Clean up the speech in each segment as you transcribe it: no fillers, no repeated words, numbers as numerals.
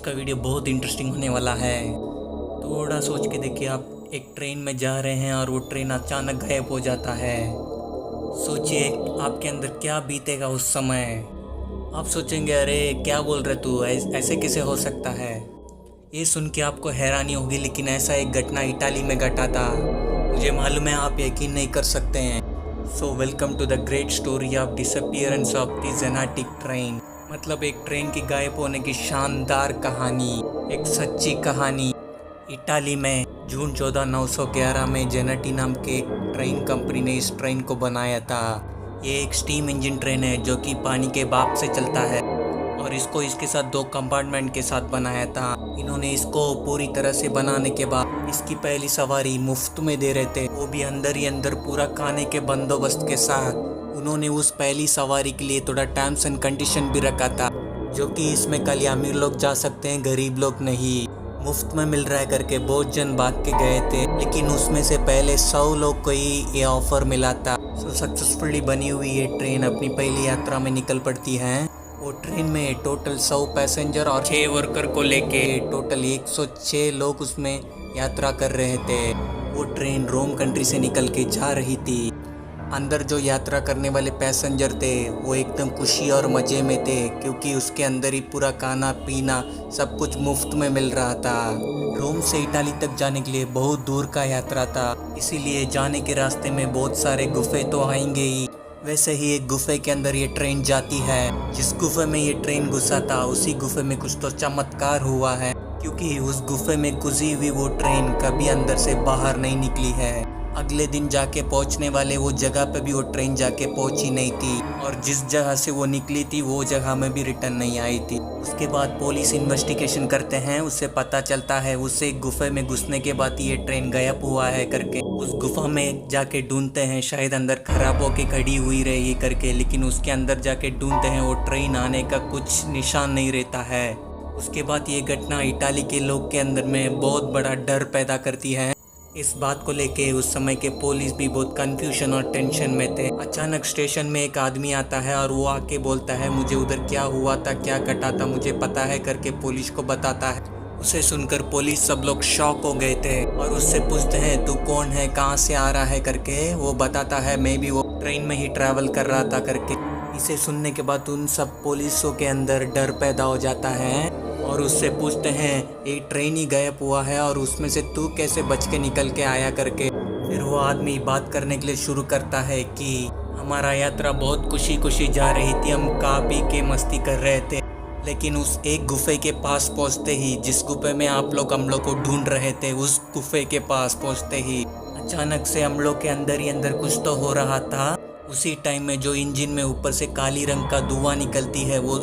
आज का वीडियो बहुत इंटरेस्टिंग होने वाला है। थोड़ा सोच के देखिए, आप एक ट्रेन में जा रहे हैं और वो ट्रेन अचानक गायब हो जाता है। सोचिए आपके अंदर क्या बीतेगा उस समय। आप सोचेंगे अरे क्या बोल रहे तू, ऐसे कैसे हो सकता है। ये सुन के आपको हैरानी होगी, लेकिन ऐसा एक घटना इटाली में घटा था। मुझे मालूम है आप यकीन नहीं कर सकते हैं। So welcome to the great story of disappearance of the genetic train. मतलब एक ट्रेन की गायब होने की शानदार कहानी, एक सच्ची कहानी। इटाली में जून 14 1911 में जेनेटी नाम के एक ट्रेन कंपनी ने इस ट्रेन को बनाया था। ये एक स्टीम इंजन ट्रेन है जो कि पानी के भाप से चलता है और इसको इसके साथ 2 कंपार्टमेंट के साथ बनाया था। इन्होंने इसको पूरी तरह से बनाने के बाद इसकी पहली सवारी मुफ्त में दे रहे थे, वो भी अंदर ही अंदर पूरा खाने के बंदोबस्त के साथ। उन्होंने उस पहली सवारी के लिए थोड़ा टर्म्स एंड कंडीशन भी रखा था, जो कि इसमें खाली अमीर लोग जा सकते हैं, गरीब लोग नहीं। मुफ्त में मिल रहा है करके बहुत जन भाग के गए थे, लेकिन उसमें से पहले 100 लोग को ही ये ऑफर मिला था। सक्सेसफुली बनी हुई ये ट्रेन अपनी पहली यात्रा में निकल पड़ती है। वो ट्रेन में टोटल 100 पैसेंजर और 6 वर्कर को लेके टोटल 106 लोग उसमें यात्रा कर रहे थे। वो ट्रेन रोम कंट्री से निकल के जा रही थी। अंदर जो यात्रा करने वाले पैसेंजर थे वो एकदम खुशी और मज़े में थे, क्योंकि उसके अंदर ही पूरा खाना पीना सब कुछ मुफ्त में मिल रहा था। रोम से इटाली तक जाने के लिए बहुत दूर का यात्रा था, इसीलिए जाने के रास्ते में बहुत सारे गुफे तो आएंगे ही। वैसे ही एक गुफे के अंदर ये ट्रेन जाती है। जिस गुफे में ये ट्रेन घुसा था उसी गुफे में कुछ तो चमत्कार हुआ है, क्योंकि उस गुफे में घुसी हुई वो ट्रेन कभी अंदर से बाहर नहीं निकली है। अगले दिन जाके पहुंचने वाले वो जगह पे भी वो ट्रेन जाके पहुंची नहीं थी, और जिस जगह से वो निकली थी वो जगह में भी रिटर्न नहीं आई थी। उसके बाद पुलिस इन्वेस्टिगेशन करते हैं, उससे पता चलता है उससे गुफे में घुसने के बाद ये ट्रेन गायब हुआ है करके। उस गुफा में जाके ढूंढते हैं, शायद अंदर खराब होके खड़ी हुई रहेगी करके, लेकिन उसके अंदर जाके ढूंढते हैं वो ट्रेन आने का कुछ निशान नहीं रहता है। उसके बाद ये घटना इटाली के लोग के अंदर में बहुत बड़ा डर पैदा करती है। इस बात को लेके उस समय के पुलिस भी बहुत कंफ्यूजन और टेंशन में थे। अचानक स्टेशन में एक आदमी आता है और वो आके बोलता है मुझे उधर क्या हुआ था, क्या घटा था, मुझे पता है करके पुलिस को बताता है। उसे सुनकर पुलिस सब लोग शॉक हो गए थे और उससे पूछते हैं तू कौन है, कहाँ से आ रहा है करके। वो बताता है मैं भी वो ट्रेन में ही ट्रैवल कर रहा था करके। इसे सुनने के बाद उन सब पुलिसों के अंदर डर पैदा हो जाता है और उससे पूछते हैं ये ट्रेन ही गायब हुआ है और उसमें से तू कैसे बच के निकल के आया करके। फिर वो आदमी बात करने के लिए शुरू करता है कि हमारा यात्रा बहुत खुशी खुशी जा रही थी, हम खा पी के मस्ती कर रहे थे, लेकिन उस एक गुफे के पास पहुंचते ही, जिस गुफे में आप लोग हम लोग को ढूंढ रहे थे, उस गुफे के पास पहुंचते ही अचानक से हम लोग के अंदर ही अंदर कुछ तो हो रहा था। उसी टाइम में जो इंजन में ऊपर से काली रंग का धुआं निकलती है, वो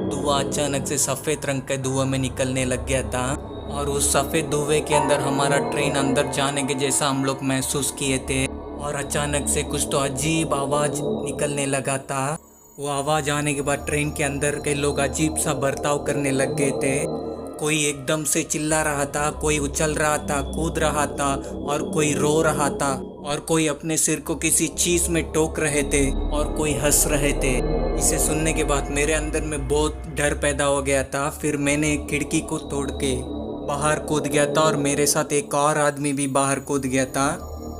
धुआं अचानक से सफ़ेद रंग के धुएं में निकलने लग गया था, और उस सफ़ेद धुएं के अंदर हमारा ट्रेन अंदर जाने के जैसा हम लोग महसूस किए थे। और अचानक से कुछ तो अजीब आवाज़ निकलने लगा था। वो आवाज़ आने के बाद ट्रेन के अंदर के लोग अजीब सा बर्ताव करने लग गए थे। कोई एकदम से चिल्ला रहा था, कोई उछल रहा था, कूद रहा था, और कोई रो रहा था, और कोई अपने सिर को किसी चीज़ में ठोक रहे थे, और कोई हंस रहे थे। इसे सुनने के बाद मेरे अंदर में बहुत डर पैदा हो गया था। फिर मैंने खिड़की को तोड़ के बाहर कूद गया था और मेरे साथ एक और आदमी भी बाहर कूद गया था।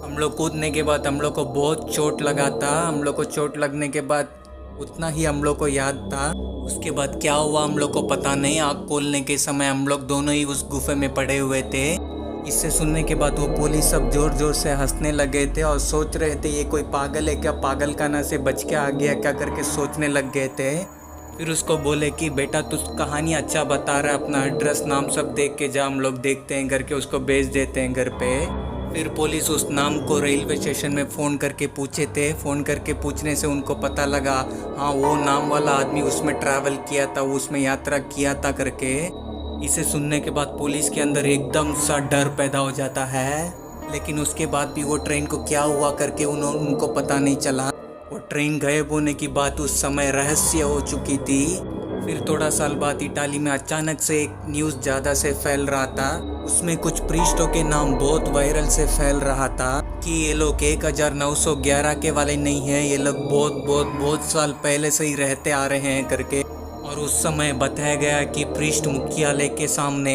हम लोग कूदने के बाद हम लोग को बहुत चोट लगा था। हम लोग को चोट लगने के बाद उतना ही हम लोग को याद था। उसके बाद क्या हुआ हम लोग को पता नहीं। आँख खोलने के समय हम लोग दोनों ही उस गुफे में पड़े हुए थे। इससे सुनने के बाद वो पुलिस सब जोर जोर से हंसने लगे थे और सोच रहे थे ये कोई पागल है क्या, पागल खाना से बच के आ गया क्या करके सोचने लग गए थे। फिर उसको बोले कि बेटा तू कहानी अच्छा बता रहा है, अपना एड्रेस नाम सब देख के जा, हम लोग देखते हैं करके उसको भेज देते हैं घर पे। फिर पुलिस उस नाम को रेलवे स्टेशन में फ़ोन करके पूछे थे। फ़ोन करके पूछने से उनको पता लगा हाँ वो नाम वाला आदमी उसमें ट्रैवल किया था, उसमें यात्रा किया था करके। इसे सुनने के बाद पुलिस के अंदर एकदम सा डर पैदा हो जाता है, लेकिन उसके बाद भी वो ट्रेन को क्या हुआ करके उनको पता नहीं चला। वो ट्रेन गायब होने की बात उस समय रहस्य हो चुकी थी। फिर थोड़ा साल बाद इटाली में अचानक से एक न्यूज़ ज़्यादा से फैल रहा था। उसमें कुछ प्रीस्टों के नाम बहुत वायरल से फैल रहा था कि ये लोग 1911 के वाले नहीं हैं, ये लोग बहुत बहुत बहुत साल पहले से ही रहते आ रहे हैं करके। और और उस समय बताया गया कि पृष्ठ मुख्यालय के सामने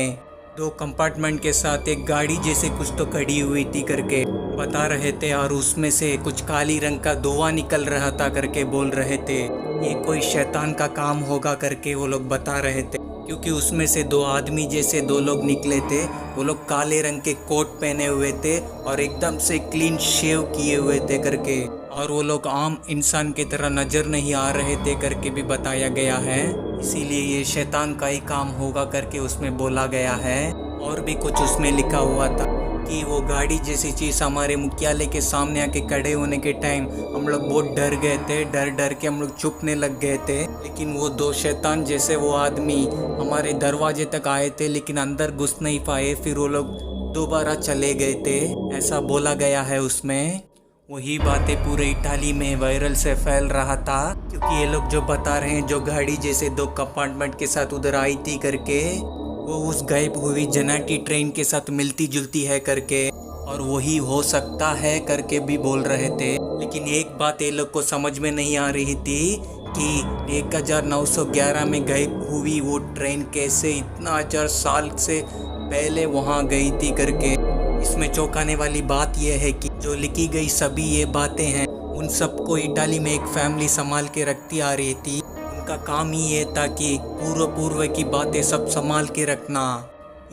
2 कंपार्टमेंट के साथ एक गाड़ी जैसे कुछ तो खड़ी हुई थी करके बता रहे थे, और उसमें से कुछ काली रंग का धुआं निकल रहा था करके बोल रहे थे। ये कोई शैतान का काम होगा करके वो लोग बता रहे थे, क्योंकि उसमें से 2 आदमी जैसे 2 लोग निकले थे। वो लोग काले रंग के कोट पहने हुए थे और एकदम से क्लीन शेव किए हुए थे करके, और वो लोग आम इंसान की तरह नजर नहीं आ रहे थे करके भी बताया गया है। इसीलिए ये शैतान का ही काम होगा करके उसमें बोला गया है। और भी कुछ उसमें लिखा हुआ था कि वो गाड़ी जैसी चीज़ हमारे मुख्यालय के सामने आके खड़े होने के टाइम हम लोग बहुत डर गए थे। डर डर के हम लोग चुपने लग गए थे, लेकिन वो 2 शैतान जैसे वो आदमी हमारे दरवाजे तक आए थे, लेकिन अंदर घुस नहीं पाए। फिर वो लोग दोबारा चले गए थे, ऐसा बोला गया है उसमें। वही बातें पूरे इटाली में वायरल से फैल रहा था, क्योंकि ये लोग जो बता रहे हैं जो गाड़ी जैसे 2 कंपार्टमेंट के साथ उधर आई थी करके, वो उस गायब हुई जेनेटी ट्रेन के साथ मिलती जुलती है करके, और वही हो सकता है करके भी बोल रहे थे। लेकिन एक बात ये लोग को समझ में नहीं आ रही थी कि 1911 में गायब हुई वो ट्रेन कैसे इतना 1000 साल से पहले वहाँ गई थी करके। इसमें चौंकाने वाली बात यह है कि जो लिखी गई सभी ये बातें हैं, उन सबको इटाली में एक फैमिली संभाल के रखती आ रही थी। उनका काम ही ये था कि पूर्व की बातें सब संभाल के रखना।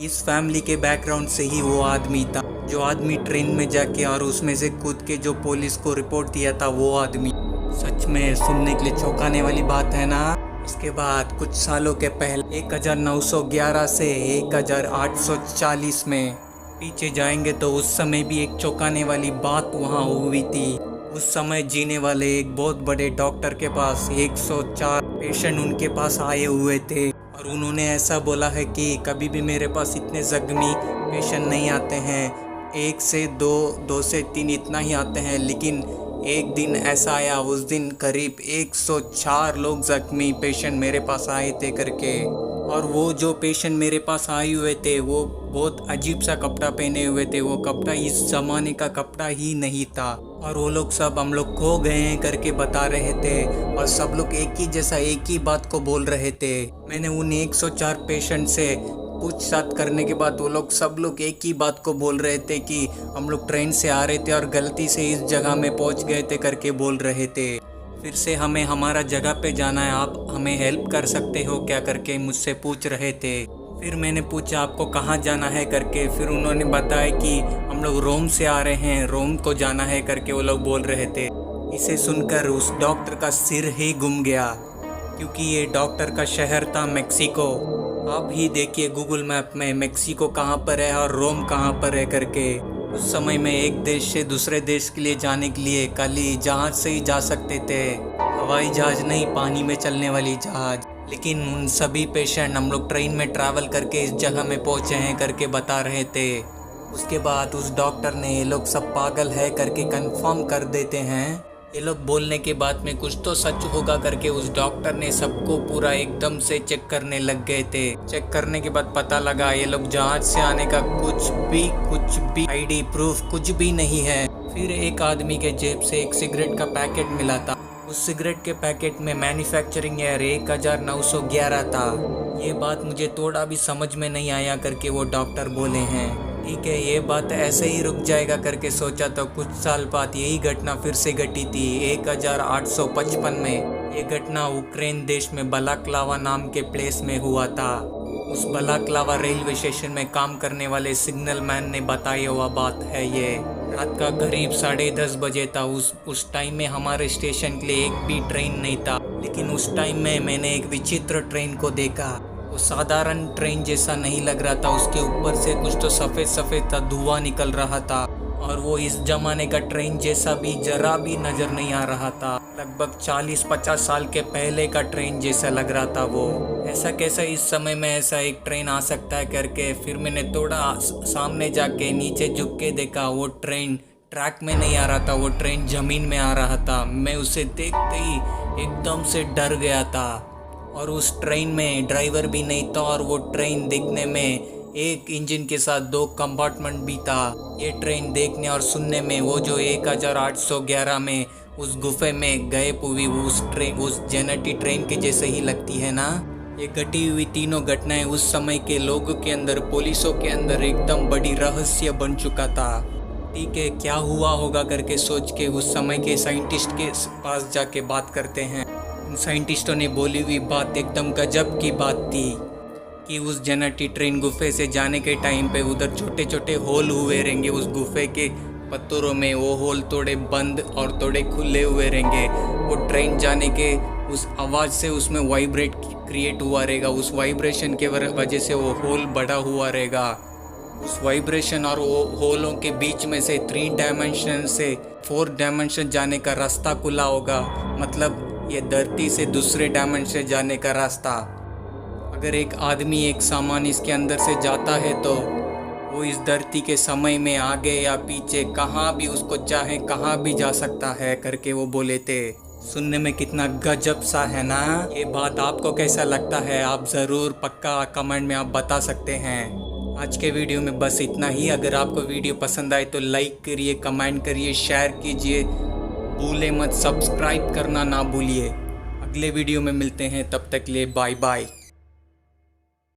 इस फैमिली के बैकग्राउंड से ही वो आदमी था, जो आदमी ट्रेन में जाके और उसमें से कूद के जो पुलिस को रिपोर्ट दिया था वो आदमी। सच में सुनने के लिए चौंकाने वाली बात है ना। इसके बाद कुछ सालों के पहले 1911 से 1840 में पीछे जाएंगे तो उस समय भी एक चौंकाने वाली बात वहाँ हुई थी। उस समय जीने वाले एक बहुत बड़े डॉक्टर के पास 104 पेशेंट उनके पास आए हुए थे, और उन्होंने ऐसा बोला है कि कभी भी मेरे पास इतने जख्मी पेशेंट नहीं आते हैं। 1 से 2 से 3 इतना ही आते हैं, लेकिन एक दिन ऐसा आया, उस दिन करीब 104 लोग जख्मी पेशेंट मेरे पास आए थे करके। और वो जो पेशेंट मेरे पास आए हुए थे वो बहुत अजीब सा कपड़ा पहने हुए थे। वो कपड़ा इस ज़माने का कपड़ा ही नहीं था, और वो लोग सब हम लोग खो गए हैं करके बता रहे थे, और सब लोग एक ही जैसा एक ही बात को बोल रहे थे। मैंने उन 104 पेशेंट से पूछताछ करने के बाद वो लोग सब लोग एक ही बात को बोल रहे थे कि हम लोग ट्रेन से आ रहे थे और गलती से इस जगह में पहुंच गए थे करके बोल रहे थे। फिर से हमें हमारा जगह पे जाना है, आप हमें हेल्प कर सकते हो क्या करके मुझसे पूछ रहे थे। फिर मैंने पूछा आपको कहाँ जाना है करके। फिर उन्होंने बताया कि हम लोग रोम से आ रहे हैं, रोम को जाना है करके वो लोग बोल रहे थे। इसे सुनकर उस डॉक्टर का सिर ही घूम गया, क्योंकि ये डॉक्टर का शहर था मेक्सिको। आप ही देखिए गूगल मैप में मेक्सिको कहाँ पर है और रोम कहाँ पर है करके। उस समय में एक देश से दूसरे देश के लिए जाने के लिए खाली जहाज से ही जा सकते थे, हवाई जहाज नहीं, पानी में चलने वाली जहाज। लेकिन उन सभी पेशेंट हम लोग ट्रेन में ट्रैवल करके इस जगह में पहुंचे हैं करके बता रहे थे। उसके बाद उस डॉक्टर ने ये लोग सब पागल है करके कंफर्म कर देते हैं। ये लोग बोलने के बाद में कुछ तो सच होगा करके उस डॉक्टर ने सबको पूरा एकदम से चेक करने लग गए थे। चेक करने के बाद पता लगा ये लोग जहाज से आने का कुछ भी आईडी प्रूफ कुछ भी नहीं है। फिर एक आदमी के जेब से एक सिगरेट का पैकेट मिला था। उस सिगरेट के पैकेट में मैन्युफैक्चरिंग ईयर 1911 था। ये बात मुझे थोड़ा भी समझ में नहीं आया करके वो डॉक्टर बोले हैं। ठीक है, ये बात ऐसे ही रुक जाएगा करके सोचा तो कुछ साल बाद यही घटना फिर से घटी थी 1855 में। ये घटना यूक्रेन देश में बलाक्लावा नाम के प्लेस में हुआ था। उस बलाक्लावा रेलवे स्टेशन में काम करने वाले सिग्नल मैन ने बताया हुआ बात है। ये रात का करीब 10:30 बजे था। उस टाइम में हमारे स्टेशन के लिए एक भी ट्रेन नहीं था, लेकिन उस टाइम में मैंने एक विचित्र ट्रेन को देखा। वो साधारण ट्रेन जैसा नहीं लग रहा था, उसके ऊपर से कुछ तो सफ़ेद सफ़ेद था, धुआं निकल रहा था, और वो इस जमाने का ट्रेन जैसा भी जरा भी नज़र नहीं आ रहा था। लगभग 40-50 साल के पहले का ट्रेन जैसा लग रहा था वो। ऐसा कैसा इस समय में ऐसा एक ट्रेन आ सकता है करके फिर मैंने थोड़ा सामने जाके नीचे झुक के देखा। वो ट्रेन ट्रैक में नहीं आ रहा था, वो ट्रेन ज़मीन में आ रहा था। मैं उसे देखते ही एकदम से डर गया था, और उस ट्रेन में ड्राइवर भी नहीं था, और वो ट्रेन देखने में एक इंजन के साथ 2 कंपार्टमेंट भी था। ये ट्रेन देखने और सुनने में वो जो 1811 में उस गुफे में गायब हुई उस जेनेटी ट्रेन के जैसे ही लगती है ना। ये घटी हुई तीनों घटनाएं उस समय के लोगों के अंदर, पुलिसों के अंदर एकदम बड़ी रहस्य बन चुका था। ठीक है, क्या हुआ होगा करके सोच के उस समय के साइंटिस्ट के पास जाके बात करते हैं। उन साइंटिस्टों ने बोली हुई बात एकदम गजब की बात थी कि उस जनरेटर ट्रेन गुफे से जाने के टाइम पे उधर छोटे छोटे होल हुए रहेंगे उस गुफे के पत्थरों में। वो होल थोड़े बंद और थोड़े खुले हुए रहेंगे। वो ट्रेन जाने के उस आवाज़ से उसमें वाइब्रेट क्रिएट हुआ रहेगा। उस वाइब्रेशन के वजह से वो होल बड़ा हुआ रहेगा। उस वाइब्रेशन और वो होलों के बीच में से 3 डायमेंशन से 4 डायमेंशन जाने का रास्ता खुला होगा। मतलब ये धरती से दूसरे डायमेंशन जाने का रास्ता। अगर एक आदमी, एक सामान इसके अंदर से जाता है तो वो इस धरती के समय में आगे या पीछे कहाँ भी उसको चाहे कहाँ भी जा सकता है करके वो बोले थे। सुनने में कितना गजब सा है ना। ये बात आपको कैसा लगता है? आप ज़रूर पक्का कमेंट में आप बता सकते हैं। आज के वीडियो में बस इतना ही। अगर आपको वीडियो पसंद आए तो लाइक करिए, कमेंट करिए, शेयर कीजिए, भूले मत, सब्सक्राइब करना ना भूलिए। अगले वीडियो में मिलते हैं, तब तक के लिए बाय बाय।